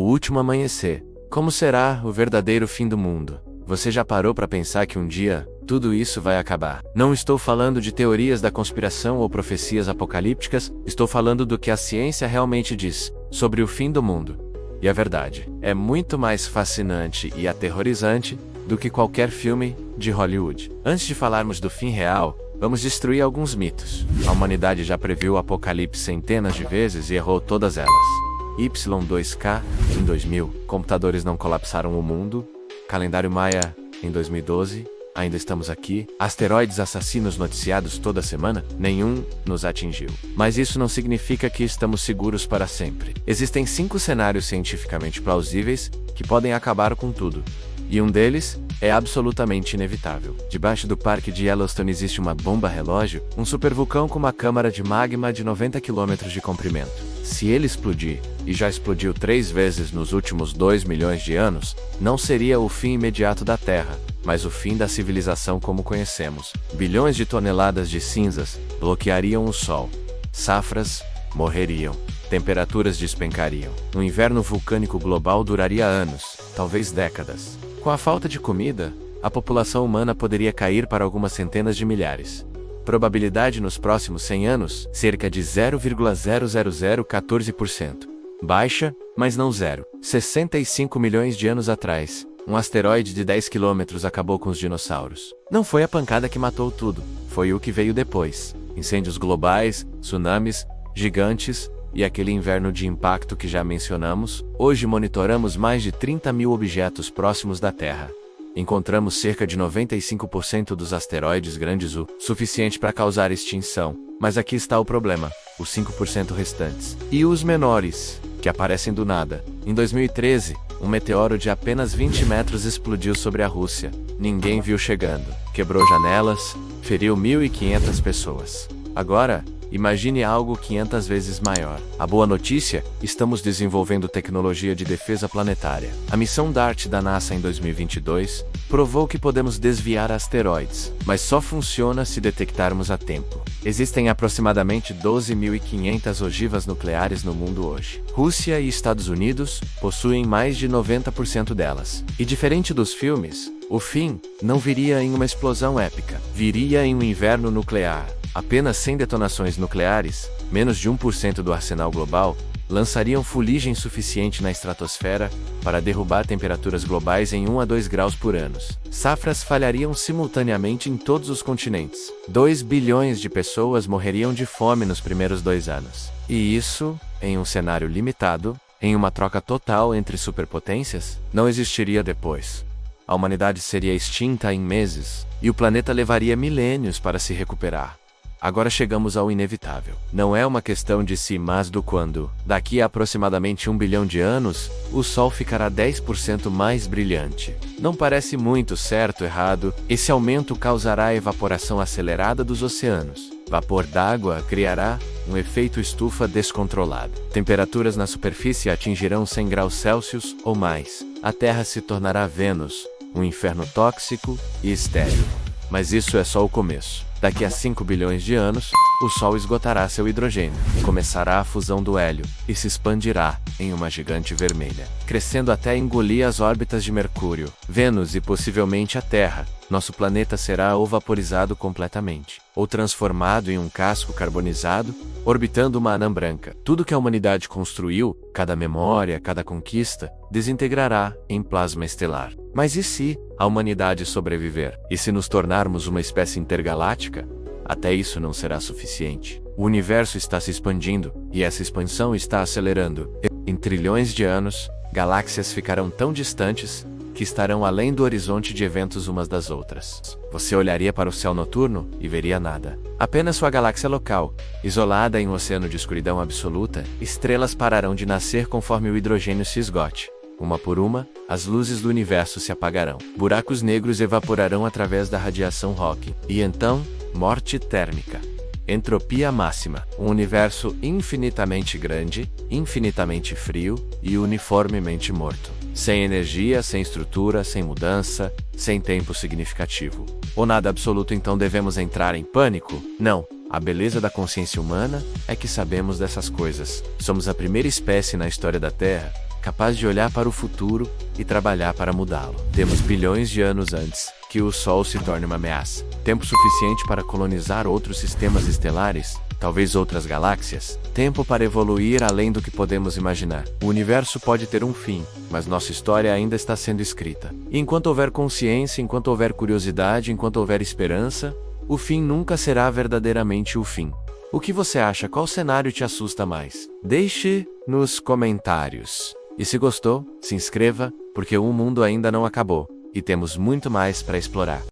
último amanhecer. Como será o verdadeiro fim do mundo? Você já parou para pensar que um dia, tudo isso vai acabar? Não estou falando de teorias da conspiração ou profecias apocalípticas, estou falando do que a ciência realmente diz sobre o fim do mundo. E a verdade é muito mais fascinante e aterrorizante do que qualquer filme de Hollywood. Antes de falarmos do fim real, vamos destruir alguns mitos. A humanidade já previu o apocalipse centenas de vezes e errou todas elas. Y2K em 2000, computadores não colapsaram o mundo. Calendário Maia em 2012, ainda estamos aqui. Asteroides assassinos noticiados toda semana, nenhum nos atingiu. Mas isso não significa que estamos seguros para sempre. Existem 5 cenários cientificamente plausíveis que podem acabar com tudo. E um deles é absolutamente inevitável. Debaixo do parque de Yellowstone existe uma bomba relógio, um supervulcão com uma câmara de magma de 90 km de comprimento. Se ele explodir, e já explodiu 3 vezes nos últimos 2 milhões de anos, não seria o fim imediato da Terra, mas o fim da civilização como conhecemos. Bilhões de toneladas de cinzas bloqueariam o Sol. Safras morreriam. Temperaturas despencariam. Um inverno vulcânico global duraria anos, talvez décadas. Com a falta de comida, a população humana poderia cair para algumas centenas de milhares. Probabilidade nos próximos 100 anos, cerca de 0,00014%. Baixa, mas não zero. 65 milhões de anos atrás, um asteroide de 10 quilômetros acabou com os dinossauros. Não foi a pancada que matou tudo, foi o que veio depois. Incêndios globais, tsunamis, gigantes e aquele inverno de impacto que já mencionamos. Hoje monitoramos mais de 30 mil objetos próximos da Terra. Encontramos cerca de 95% dos asteroides grandes o suficiente para causar extinção. Mas aqui está o problema, os 5% restantes. E os menores, que aparecem do nada. Em 2013, um meteoro de apenas 20 metros explodiu sobre a Rússia. Ninguém viu chegando. Quebrou janelas, feriu 1.500 pessoas. Agora, imagine algo 500 vezes maior. A boa notícia? Estamos desenvolvendo tecnologia de defesa planetária. A missão DART da NASA em 2022 provou que podemos desviar asteroides, mas só funciona se detectarmos a tempo. Existem aproximadamente 12.500 ogivas nucleares no mundo hoje. Rússia e Estados Unidos possuem mais de 90% delas. E diferente dos filmes, o fim não viria em uma explosão épica, viria em um inverno nuclear. Apenas 100 detonações nucleares, menos de 1% do arsenal global, lançariam fuligem suficiente na estratosfera para derrubar temperaturas globais em 1 a 2 graus por ano. Safras falhariam simultaneamente em todos os continentes. 2 bilhões de pessoas morreriam de fome nos primeiros 2 anos. E isso, em um cenário limitado, em uma troca total entre superpotências, não existiria depois. A humanidade seria extinta em meses, e o planeta levaria milênios para se recuperar. Agora chegamos ao inevitável. Não é uma questão de se, mas do quando. Daqui a aproximadamente 1 bilhão de anos, o Sol ficará 10% mais brilhante. Não parece muito certo ou errado, esse aumento causará a evaporação acelerada dos oceanos. Vapor d'água criará um efeito estufa descontrolado. Temperaturas na superfície atingirão 100 graus Celsius ou mais. A Terra se tornará Vênus, um inferno tóxico e estéril. Mas isso é só o começo. Daqui a 5 bilhões de anos, o Sol esgotará seu hidrogênio, começará a fusão do hélio e se expandirá em uma gigante vermelha, crescendo até engolir as órbitas de Mercúrio, Vênus e possivelmente a Terra. Nosso planeta será ou vaporizado completamente, ou transformado em um casco carbonizado, orbitando uma anã branca. Tudo que a humanidade construiu, cada memória, cada conquista, desintegrará em plasma estelar. Mas e se a humanidade sobreviver? E se nos tornarmos uma espécie intergaláctica? Até isso não será suficiente. O universo está se expandindo, e essa expansão está acelerando. Em trilhões de anos, galáxias ficarão tão distantes que estarão além do horizonte de eventos umas das outras. Você olharia para o céu noturno e veria nada. Apenas sua galáxia local, isolada em um oceano de escuridão absoluta. Estrelas pararão de nascer conforme o hidrogênio se esgote. Uma por uma, as luzes do universo se apagarão. Buracos negros evaporarão através da radiação Hawking. E então, morte térmica. Entropia máxima. Um universo infinitamente grande, infinitamente frio e uniformemente morto. Sem energia, sem estrutura, sem mudança, sem tempo significativo. Ou nada absoluto, então devemos entrar em pânico? Não. A beleza da consciência humana é que sabemos dessas coisas. Somos a primeira espécie na história da Terra capaz de olhar para o futuro e trabalhar para mudá-lo. Temos bilhões de anos antes que o Sol se torne uma ameaça. Tempo suficiente para colonizar outros sistemas estelares, talvez outras galáxias. Tempo para evoluir além do que podemos imaginar. O universo pode ter um fim, mas nossa história ainda está sendo escrita. E enquanto houver consciência, enquanto houver curiosidade, enquanto houver esperança, o fim nunca será verdadeiramente o fim. O que você acha? Qual cenário te assusta mais? Deixe nos comentários. E se gostou, se inscreva, porque o mundo ainda não acabou, e temos muito mais para explorar.